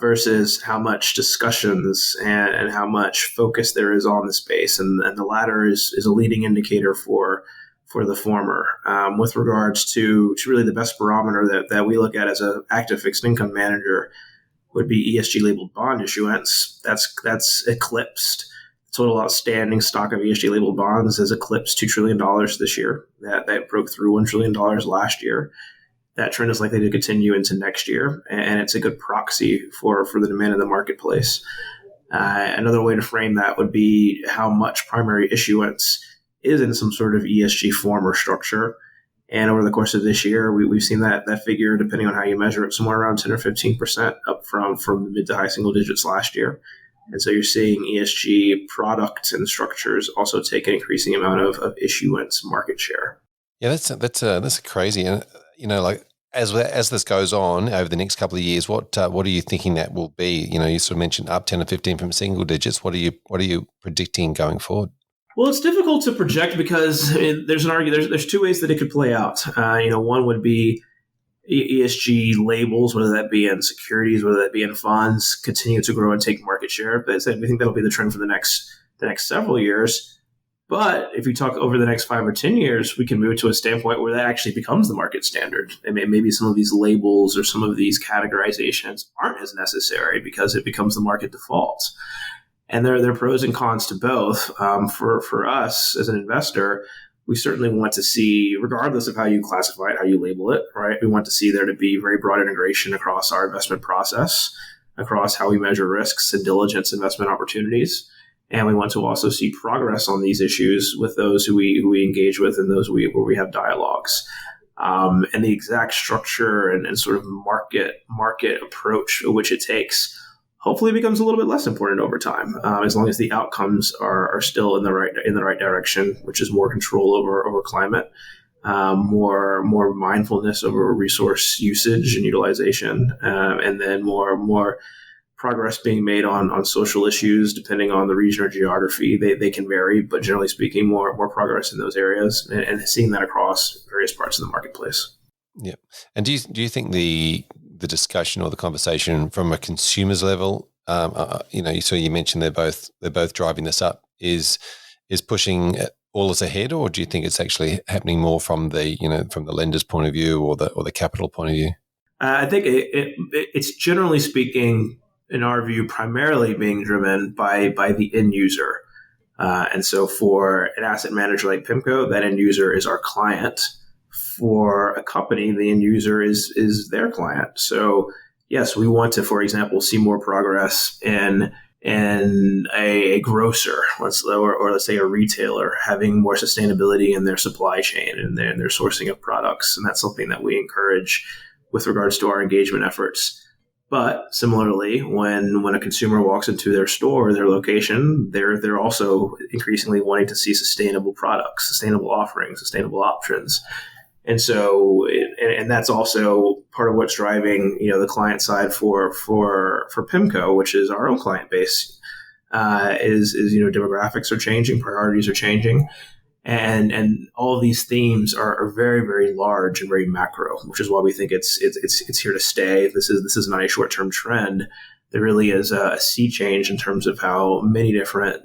versus how much discussions and how much focus there is on the space, and the latter is a leading indicator for the former. With regards to really the best barometer that we look at as an active fixed income manager would be ESG labeled bond issuance. That's eclipsed. Total outstanding stock of ESG labeled bonds has eclipsed $2 trillion this year. That broke through $1 trillion last year. That trend is likely to continue into next year, and it's a good proxy for the demand in the marketplace. Another way to frame that would be how much primary issuance is in some sort of ESG form or structure. And over the course of this year, we've seen that figure, depending on how you measure it, somewhere around 10 or 15% up from the mid to high single digits last year. And so you're seeing ESG products and structures also take an increasing amount of issuance market share. Yeah, that's crazy. And like as this goes on over the next couple of years, what are you thinking that will be? You sort of mentioned up 10 or 15 from single digits. What are you predicting going forward? Well, it's difficult to project because there's an argument. There's two ways that it could play out. One would be ESG labels, whether that be in securities, whether that be in funds, continue to grow and take market share. But we think that'll be the trend for the next several years. But if you talk over the next 5 or 10 years, we can move to a standpoint where that actually becomes the market standard. And maybe some of these labels or some of these categorizations aren't as necessary because it becomes the market default. And there are pros and cons to both. For us as an investor, we certainly want to see, regardless of how you classify it, how you label it, right? We want to see there to be very broad integration across our investment process, across how we measure risks and diligence investment opportunities. And we want to also see progress on these issues with those who we engage with and those where we have dialogues. And the exact structure and sort of market approach which it takes hopefully becomes a little bit less important over time, as long as the outcomes are still in the right direction, which is more control over climate, more mindfulness over resource usage and utilization, and then more progress being made on social issues depending on the region or geography. They can vary, but generally speaking, more progress in those areas, and seeing that across various parts of the marketplace. Yeah. And do you think the discussion or the conversation from a consumer's level, so you mentioned they're both driving this up, is pushing all us ahead, or do you think it's actually happening more from the lender's point of view or the capital point of view? I think it's generally speaking, in our view, primarily being driven by the end user. And so for an asset manager like PIMCO, that end user is our client. For a company, the end user is their client. So yes, we want to, for example, see more progress in a grocer, let's say a retailer, having more sustainability in their supply chain and their sourcing of products. And that's something that we encourage with regards to our engagement efforts. But similarly, when a consumer walks into their store or their location, they're also increasingly wanting to see sustainable products, sustainable offerings, sustainable options. And so, and that's also part of what's driving, the client side for PIMCO, which is our own client base, is demographics are changing, priorities are changing. And all of these themes are very, very large and very macro, which is why we think it's here to stay. This is not a short-term trend. There really is a sea change in terms of how many different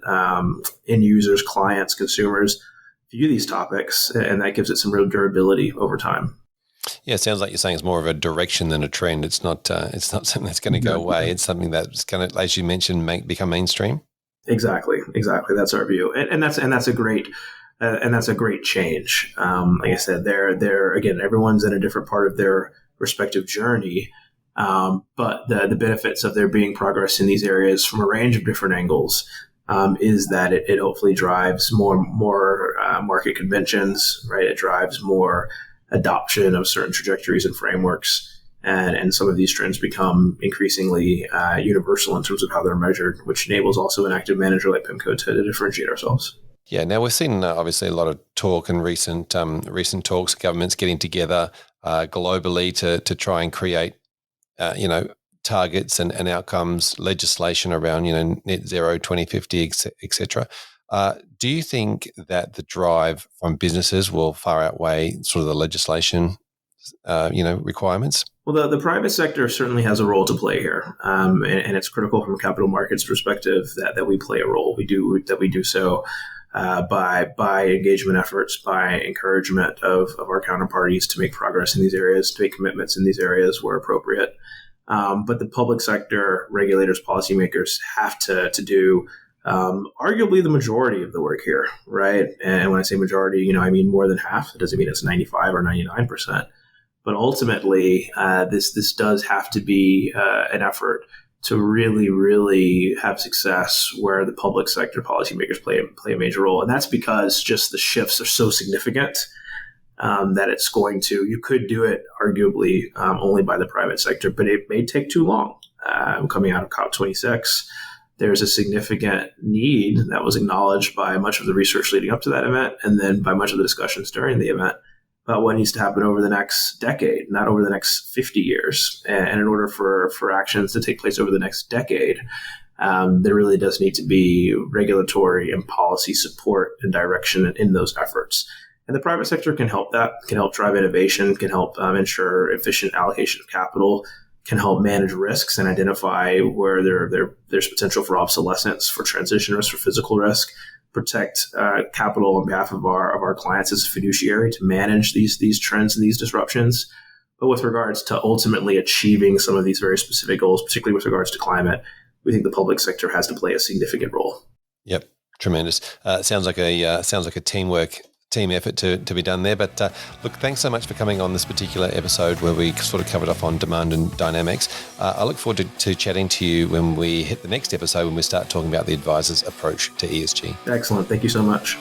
end users, clients, consumers view these topics, and that gives it some real durability over time. Yeah, it sounds like you're saying it's more of a direction than a trend. It's not something that's going to go away. It's something that's going to, as you mentioned, become mainstream. Exactly. That's our view, and that's a great. And that's a great change. Like I said, they're again, everyone's in a different part of their respective journey, but the benefits of there being progress in these areas from a range of different angles is that it hopefully drives more market conventions, right? It drives more adoption of certain trajectories and frameworks, and some of these trends become increasingly universal in terms of how they're measured, which enables also an active manager like PIMCO to differentiate ourselves. Yeah, now we've seen obviously a lot of talk and recent talks, governments getting together globally to try and create, targets and outcomes, legislation around, net zero 2050, etc. Do you think that the drive from businesses will far outweigh sort of the legislation, requirements? Well, the private sector certainly has a role to play here, and it's critical from a capital markets perspective that we play a role. We do so. By engagement efforts, by encouragement of our counterparties to make progress in these areas, to make commitments in these areas where appropriate. But the public sector, regulators, policymakers have to do arguably the majority of the work here, right? And when I say majority, I mean more than half. It doesn't mean it's 95 or 99%. But ultimately, this does have to be an effort to really, really have success where the public sector policymakers play a major role. And that's because just the shifts are so significant that it's going to, you could do it arguably only by the private sector, but it may take too long. Coming out of COP26, there's a significant need that was acknowledged by much of the research leading up to that event, and then by much of the discussions during the event, about what needs to happen over the next decade, not over the next 50 years. And in order for actions to take place over the next decade, there really does need to be regulatory and policy support and direction in those efforts. And the private sector can help that, can help drive innovation, can help ensure efficient allocation of capital, can help manage risks and identify where there's potential for obsolescence, for transition risk, for physical risk. protect capital on behalf of our clients as a fiduciary to manage these trends and these disruptions. But with regards to ultimately achieving some of these very specific goals, particularly with regards to climate, we think the public sector has to play a significant role. Yep, tremendous. Sounds like a team effort to be done there. But look, thanks so much for coming on this particular episode where we sort of covered off on demand and dynamics. I look forward to chatting to you when we hit the next episode when we start talking about the advisor's approach to ESG. Excellent. Thank you so much.